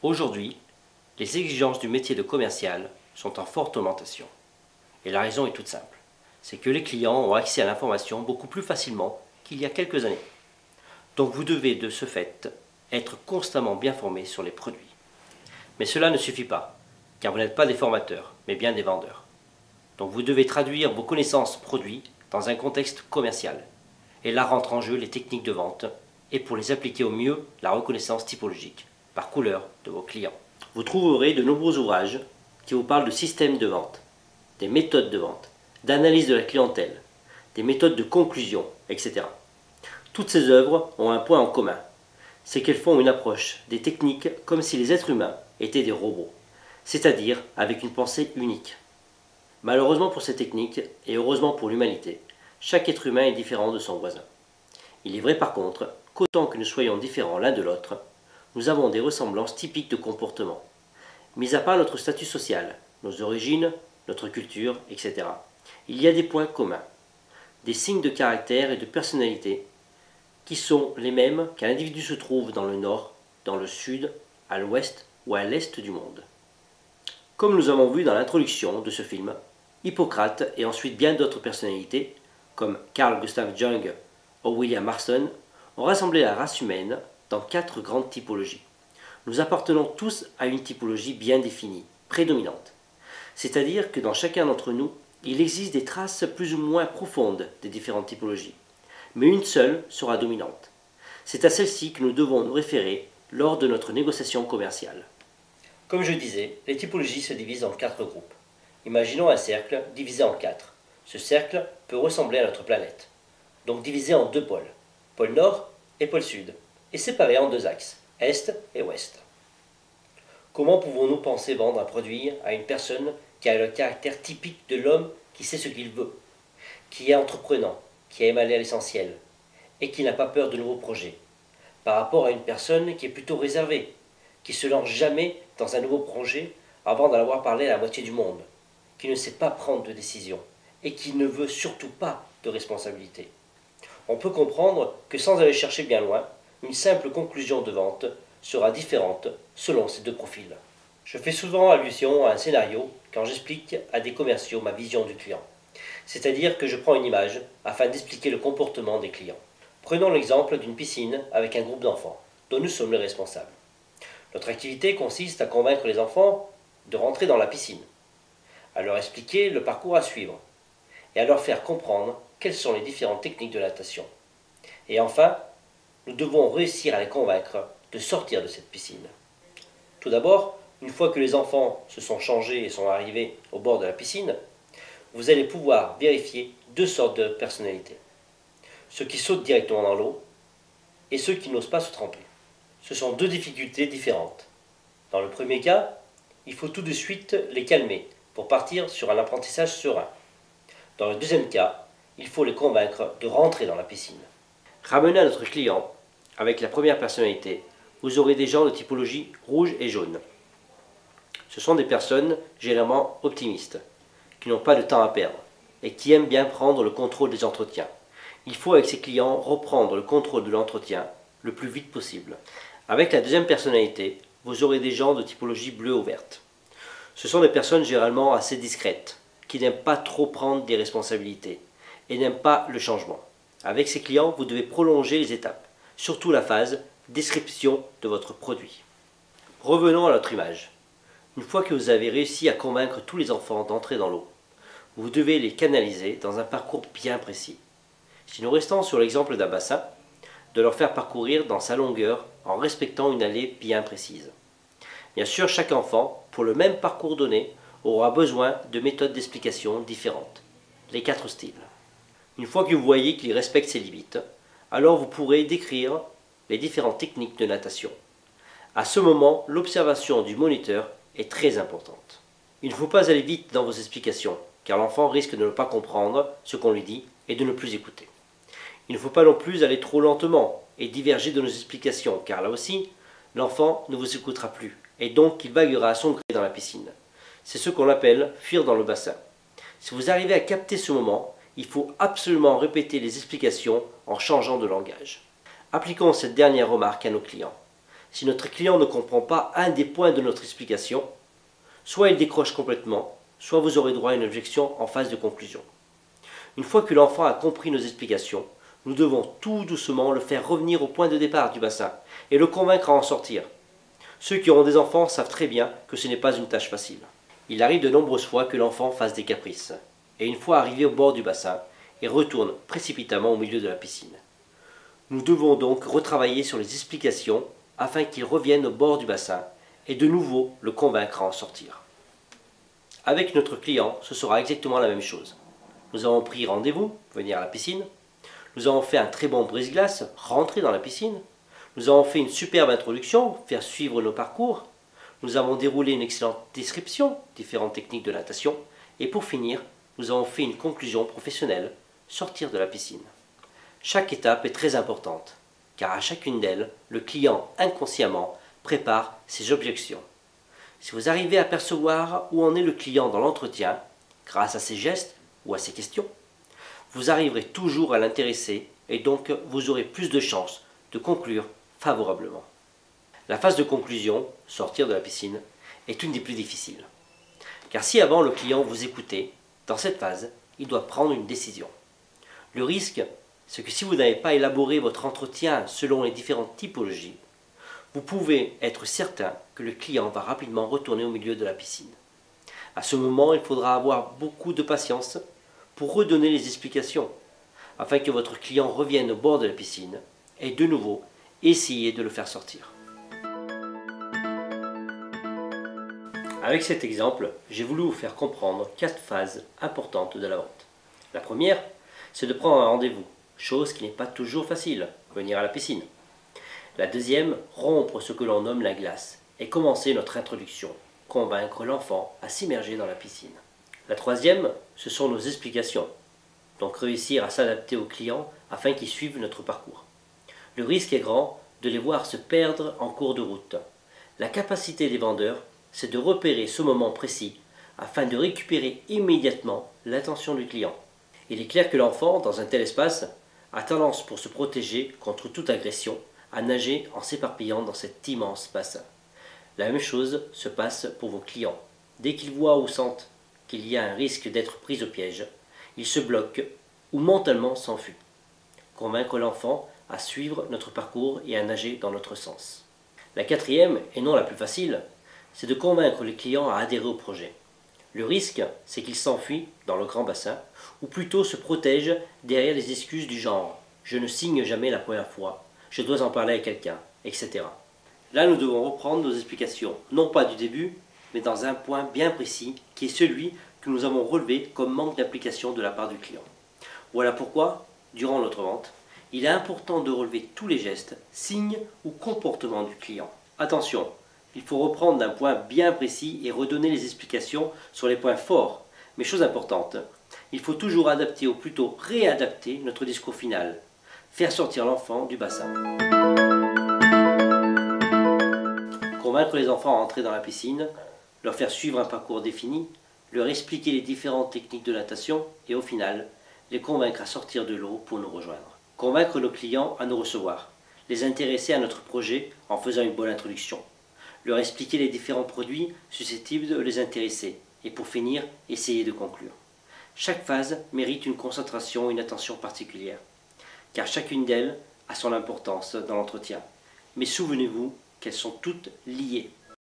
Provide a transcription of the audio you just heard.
Aujourd'hui, les exigences du métier de commercial sont en forte augmentation. Et la raison est toute simple. C'est que les clients ont accès à l'information beaucoup plus facilement qu'il y a quelques années. Donc vous devez de ce fait être constamment bien formé sur les produits. Mais cela ne suffit pas, car vous n'êtes pas des formateurs, mais bien des vendeurs. Donc vous devez traduire vos connaissances produits dans un contexte commercial. Et là rentrent en jeu les techniques de vente, et pour les appliquer au mieux, la reconnaissance typologique, par couleur de vos clients. Vous trouverez de nombreux ouvrages qui vous parlent de systèmes de vente, des méthodes de vente, d'analyse de la clientèle, des méthodes de conclusion, etc. Toutes ces œuvres ont un point en commun, c'est qu'elles font une approche des techniques comme si les êtres humains étaient des robots, c'est-à-dire avec une pensée unique. Malheureusement pour ces techniques, et heureusement pour l'humanité, chaque être humain est différent de son voisin. Il est vrai par contre qu'autant que nous soyons différents l'un de l'autre, nous avons des ressemblances typiques de comportement. Mis à part notre statut social, nos origines, notre culture, etc., il y a des points communs, des signes de caractère et de personnalité qui sont les mêmes qu'un individu se trouve dans le nord, dans le sud, à l'ouest ou à l'est du monde. Comme nous avons vu dans l'introduction de ce film, Hippocrate et ensuite bien d'autres personnalités, comme Carl Gustav Jung ou William Marston, ont rassemblé la race humaine dans 4 grandes typologies. Nous appartenons tous à une typologie bien définie, prédominante. C'est-à-dire que dans chacun d'entre nous, il existe des traces plus ou moins profondes des différentes typologies. Mais une seule sera dominante. C'est à celle-ci que nous devons nous référer lors de notre négociation commerciale. Comme je disais, les typologies se divisent en 4 groupes. Imaginons un cercle divisé en 4. Ce cercle peut ressembler à notre planète. Donc divisé en 2 pôles, pôle nord et pôle sud, et séparé en 2 axes, est et ouest. Comment pouvons-nous penser vendre un produit à une personne qui a le caractère typique de l'homme qui sait ce qu'il veut, qui est entreprenant, qui aime aller à l'essentiel, et qui n'a pas peur de nouveaux projets, par rapport à une personne qui est plutôt réservée, qui se lance jamais dans un nouveau projet avant d'en avoir parlé à la moitié du monde, qui ne sait pas prendre de décision, et qui ne veut surtout pas de responsabilité. On peut comprendre que sans aller chercher bien loin, une simple conclusion de vente sera différente selon ces 2 profils. Je fais souvent allusion à un scénario quand j'explique à des commerciaux ma vision du client. C'est-à-dire que je prends une image afin d'expliquer le comportement des clients. Prenons l'exemple d'une piscine avec un groupe d'enfants, dont nous sommes les responsables. Notre activité consiste à convaincre les enfants de rentrer dans la piscine, à leur expliquer le parcours à suivre, et à leur faire comprendre quelles sont les différentes techniques de natation. Et enfin, nous devons réussir à les convaincre de sortir de cette piscine. Tout d'abord, une fois que les enfants se sont changés et sont arrivés au bord de la piscine, vous allez pouvoir vérifier 2 sortes de personnalités. Ceux qui sautent directement dans l'eau et ceux qui n'osent pas se tremper. Ce sont 2 difficultés différentes. Dans le premier cas, il faut tout de suite les calmer pour partir sur un apprentissage serein. Dans le deuxième cas, il faut les convaincre de rentrer dans la piscine. Ramenez à notre client, avec la première personnalité, vous aurez des gens de typologie rouge et jaune. Ce sont des personnes généralement optimistes, qui n'ont pas de temps à perdre, et qui aiment bien prendre le contrôle des entretiens. Il faut avec ces clients reprendre le contrôle de l'entretien le plus vite possible. Avec la deuxième personnalité, vous aurez des gens de typologie bleue ou verte. Ce sont des personnes généralement assez discrètes, qui n'aiment pas trop prendre des responsabilités, et n'aiment pas le changement. Avec ces clients, vous devez prolonger les étapes, surtout la phase description de votre produit. Revenons à notre image. Une fois que vous avez réussi à convaincre tous les enfants d'entrer dans l'eau, vous devez les canaliser dans un parcours bien précis. Si nous restons sur l'exemple d'un bassin, de leur faire parcourir dans sa longueur en respectant une allée bien précise. Bien sûr, chaque enfant, pour le même parcours donné, aura besoin de méthodes d'explication différentes, les 4 styles. Une fois que vous voyez qu'il respecte ses limites, alors vous pourrez décrire les différentes techniques de natation. À ce moment, l'observation du moniteur est très importante. Il ne faut pas aller vite dans vos explications, car l'enfant risque de ne pas comprendre ce qu'on lui dit et de ne plus écouter. Il ne faut pas non plus aller trop lentement et diverger de nos explications, car là aussi, l'enfant ne vous écoutera plus, et donc il vaguera à son gré dans la piscine. C'est ce qu'on appelle fuir dans le bassin. Si vous arrivez à capter ce moment, il faut absolument répéter les explications en changeant de langage. Appliquons cette dernière remarque à nos clients. Si notre client ne comprend pas un des points de notre explication, soit il décroche complètement, soit vous aurez droit à une objection en phase de conclusion. Une fois que l'enfant a compris nos explications, nous devons tout doucement le faire revenir au point de départ du bassin et le convaincre à en sortir. Ceux qui ont des enfants savent très bien que ce n'est pas une tâche facile. Il arrive de nombreuses fois que l'enfant fasse des caprices, et une fois arrivé au bord du bassin, il retourne précipitamment au milieu de la piscine. Nous devons donc retravailler sur les explications afin qu'il revienne au bord du bassin et de nouveau le convaincre à en sortir. Avec notre client, ce sera exactement la même chose. Nous avons pris rendez-vous, venir à la piscine. Nous avons fait un très bon brise-glace, rentrer dans la piscine. Nous avons fait une superbe introduction, faire suivre nos parcours. Nous avons déroulé une excellente description, différentes techniques de natation. Et pour finir, nous avons fait une conclusion professionnelle, sortir de la piscine. Chaque étape est très importante, car à chacune d'elles, le client inconsciemment prépare ses objections. Si vous arrivez à percevoir où en est le client dans l'entretien, grâce à ses gestes ou à ses questions, vous arriverez toujours à l'intéresser et donc vous aurez plus de chances de conclure favorablement. La phase de conclusion, sortir de la piscine, est une des plus difficiles. Car si avant le client vous écoutait, dans cette phase, il doit prendre une décision. Le risque, c'est que si vous n'avez pas élaboré votre entretien selon les différentes typologies, vous pouvez être certain que le client va rapidement retourner au milieu de la piscine. À ce moment, il faudra avoir beaucoup de patience pour redonner les explications, afin que votre client revienne au bord de la piscine et de nouveau essayer de le faire sortir. Avec cet exemple, j'ai voulu vous faire comprendre 4 phases importantes de la vente. La première, c'est de prendre un rendez-vous, chose qui n'est pas toujours facile, venir à la piscine. La deuxième, rompre ce que l'on nomme la glace et commencer notre introduction, convaincre l'enfant à s'immerger dans la piscine. La troisième, ce sont nos explications, donc réussir à s'adapter aux clients afin qu'ils suivent notre parcours. Le risque est grand de les voir se perdre en cours de route. La capacité des vendeurs, c'est de repérer ce moment précis afin de récupérer immédiatement l'attention du client. Il est clair que l'enfant, dans un tel espace, a tendance pour se protéger contre toute agression à nager en s'éparpillant dans cet immense bassin. La même chose se passe pour vos clients. Dès qu'ils voient ou sentent qu'il y a un risque d'être pris au piège, ils se bloquent ou mentalement s'enfuient. Convaincre l'enfant à suivre notre parcours et à nager dans notre sens. La quatrième, et non la plus facile, c'est de convaincre les clients à adhérer au projet. Le risque, c'est qu'ils s'enfuient dans le grand bassin, ou plutôt se protègent derrière les excuses du genre « je ne signe jamais la première fois », je dois en parler à quelqu'un, etc. Là, nous devons reprendre nos explications, non pas du début, mais dans un point bien précis, qui est celui que nous avons relevé comme manque d'application de la part du client. Voilà pourquoi, durant notre vente, il est important de relever tous les gestes, signes ou comportements du client. Attention, il faut reprendre d'un point bien précis et redonner les explications sur les points forts. Mais chose importante, il faut toujours adapter ou plutôt réadapter notre discours final. Faire sortir l'enfant du bassin. Convaincre les enfants à entrer dans la piscine, leur faire suivre un parcours défini, leur expliquer les différentes techniques de natation et au final, les convaincre à sortir de l'eau pour nous rejoindre. Convaincre nos clients à nous recevoir, les intéresser à notre projet en faisant une bonne introduction, leur expliquer les différents produits susceptibles de les intéresser et pour finir, essayer de conclure. Chaque phase mérite une concentration et une attention particulière, car chacune d'elles a son importance dans l'entretien. Mais souvenez-vous qu'elles sont toutes liées.